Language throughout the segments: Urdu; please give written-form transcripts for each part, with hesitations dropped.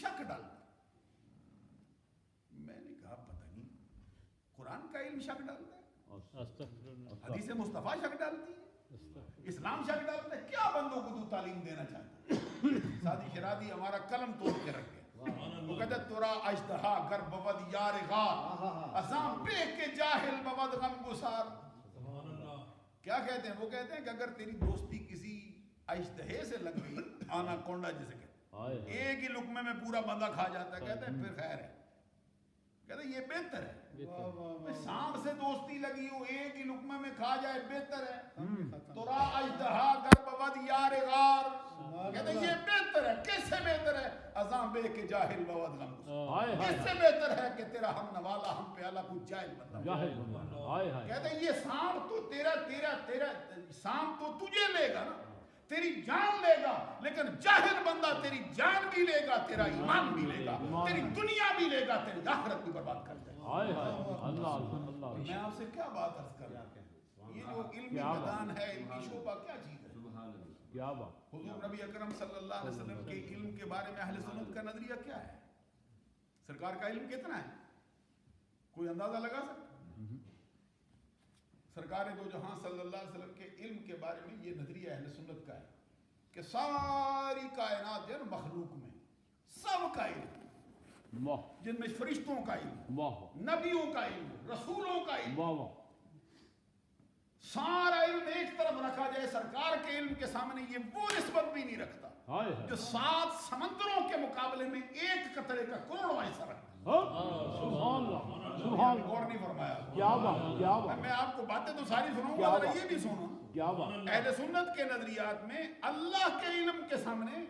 شک ڈالتا. میں نے کہا پتہ نہیں قرآن کا علم شک ڈالتا ہے, حدیث مصطفیٰ شک ڈالتی ہے, اسلام شک ڈالتا ہے, کیا بندوں کو تو تعلیم دینا چاہتا ہے. سادی شرادی ہمارا قلم توڑ کے رکھ گیا. وہ کہتے تورا اجتہا گر بود یار غار ازام بے کے جاہل بود غم گسار. کیا کہتے ہیں؟ وہ کہتے ہیں کہ اگر تیری دوستی کسی اجتہے سے لگ گئی, آنا کونڈا جسے کہتے ہیں, ایک ہی لقمے میں پورا بندہ کھا جاتا ہے, کہتے ہیں پھر خیر ہے, کہتے ہیں یہ بہتر ہے. سانپ سے دوستی لگی ہو, ایک ہی لقمے میں کھا جائے, بہتر ہے. تورا اجتہا گر بود یار غار, کہتے ہیں یہ بہتر ہے. کس سے بہتر ہے؟ ازاں بے کے جاہل بود غم گسار. کس سے بہتر ہے کہ تیرا ہم نوالا ہم پیالہ کچھ جاہل بندہ. کہتے ہیں یہ سانپ تو تیرا سانپ تو تجھے لے گا نا, تیری جان لے گا, لیکن جاہل بندہ تیری جان بھی لے گا, تیرا ایمان بھی لے گا, تیری دنیا بھی لے گا, تیری آخرت بھی برباد کر دے گا. میں آپ سے کیا بات عرض کر رہا ہوں, یہ جو علمی میدان ہے, علمی شعبہ کیا چیز ہے. حضور نبی اکرم صلی اللہ علیہ وسلم کے علم کے بارے میں اہل سنت کا نظریہ کیا ہے؟ سرکار کا علم کتنا ہے؟ کوئی اندازہ لگا سکتا؟ سرکار دو جہاں صلی اللہ علیہ وسلم کے علم کے بارے میں یہ نظریہ اہل سنت کا ہے کہ ساری کائنات جو ہے مخلوق میں سب کا علم, جن میں فرشتوں کا علم, نبیوں کا علم, رسولوں کا علم, سارا علم ایک طرف رکھا جائے, سرکار کے علم کے سامنے یہ وہ نسبت بھی نہیں رکھتا جو 7 سمندروں کے مقابلے میں ایک قطرے کا کروڑواں حصہ رکھتا. سبحان اللہ, غور نہیں فرمایا. کیا بات. میں آپ کو باتیں تو ساری سناؤں گا, ذرا یہ بھی سنو. اہل سنت کے نظریات میں اللہ کے علم کے سامنے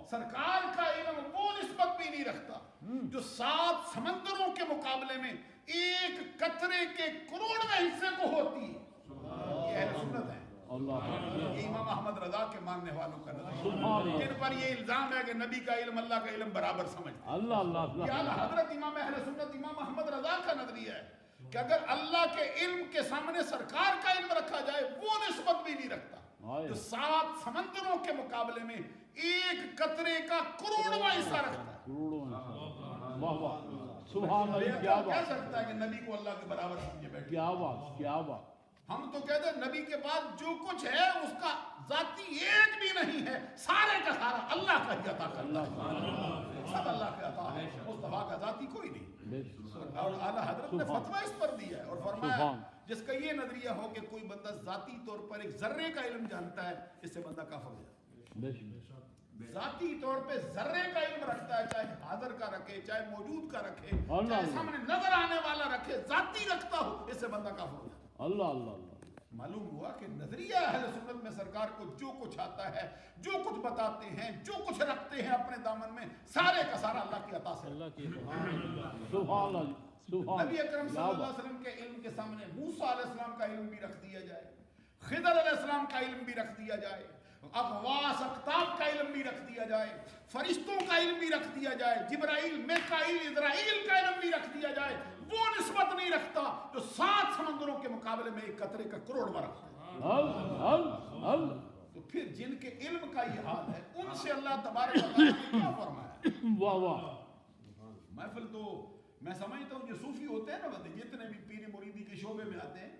سرکار کا علم وہ نسبت بھی نہیں رکھتا جو 7 سمندروں کے مقابلے میں ایک قطرے کے کروڑویں حصے کو ہوتی ہے. یہ اہل سنت ہے. یہ امام احمد رضا کے ماننے والوں کا نظریہ, جن پر یہ الزام ہے کہ نبی کا علم اللہ کا علم برابر سمجھتے ہیں. یہ حضرت امام اہل سنت امام احمد رضا کا نظریہ ہے کہ اگر اللہ کے علم کے سامنے سرکار کا علم رکھا جائے وہ نسبت بھی نہیں رکھتا جو 7 سمندروں کے مقابلے میں ایک قطرے کا کروڑواں حصہ رکھتا ہے. کہہ سکتا ہے کہ نبی کو اللہ کے برابر سمجھے بیٹھے. کیا بات. ہم تو کہتے ہیں نبی کے بعد جو کچھ ہے اس کا ذاتی ایک بھی نہیں ہے, سارے کا سارا اللہ کا ہی عطا کرتا ہے, سب اللہ کا عطا ہے, مصطفیٰ کا ذاتی کوئی نہیں. اور اعلیٰ حضرت نے فتویٰ اس پر دیا ہے اور فرمایا جس کا یہ نظریہ ہو کہ کوئی بندہ ذاتی طور پر ایک ذرے کا علم جانتا ہے, اس سے بندہ کافر ہو جاتا ہے. ذاتی طور پہ ذرے کا علم رکھتا ہے, چاہے حاضر کا رکھے, چاہے موجود کا رکھے, چاہے سامنے نظر آنے والا رکھے, ذاتی رکھتا ہو, اس سے بندہ کافر ہو جاتا ہے. معلوم ہوا کہ نظریہ اہل سنت میں سرکار کو جو کچھ آتا ہے, جو کچھ بتاتے ہیں, جو کچھ رکھتے ہیں اپنے دامن میں, سارے کا سارا اللہ کی عطا سے. نبی اکرم صلی اللہ علیہ وسلم کے علم کے سامنے موسیٰ علیہ السلام کا علم بھی رکھ دیا جائے, خضر علیہ السلام کا علم بھی رکھ دیا جائے, اغواس اقتاب کا علم بھی رکھ دیا جائے, فرشتوں کا علم بھی رکھ دیا جائے, جبرائیل, میکائیل, اسرائیل کا علم بھی رکھ دیا جائے, وہ نسبت نہیں رکھتا جو 7 سمندروں کے مقابلے میں ایک قطرے کا کروڑواں رکھتا ہے. تو پھر جن کے علم کا یہ حال ہے ان سے اللہ تبارک و تعالیٰ نے کیا فرمایا. محفل تو میں سمجھتا ہوں جو صوفی ہوتے ہیں نا بندے, جتنے بھی پیری مریدی کے شعبے میں آتے ہیں,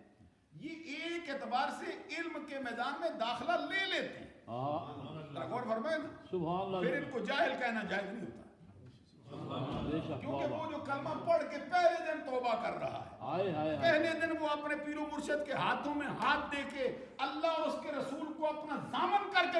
یہ ایک اعتبار سے علم کے میدان میں داخلہ لے لیتے ہیں. غور فرمائے نا, پھر ان کو جاہل کہنا جائز نہیں ہوتا, کیونکہ وہ جو کلمہ پڑھ کے پہلے دن توبہ کر رہا ہے, پہلے دن وہ اپنے پیر و مرشد کے ہاتھوں میں ہاتھ دے کے اللہ اور اس کے رسول کو اپنا ضامن کر کے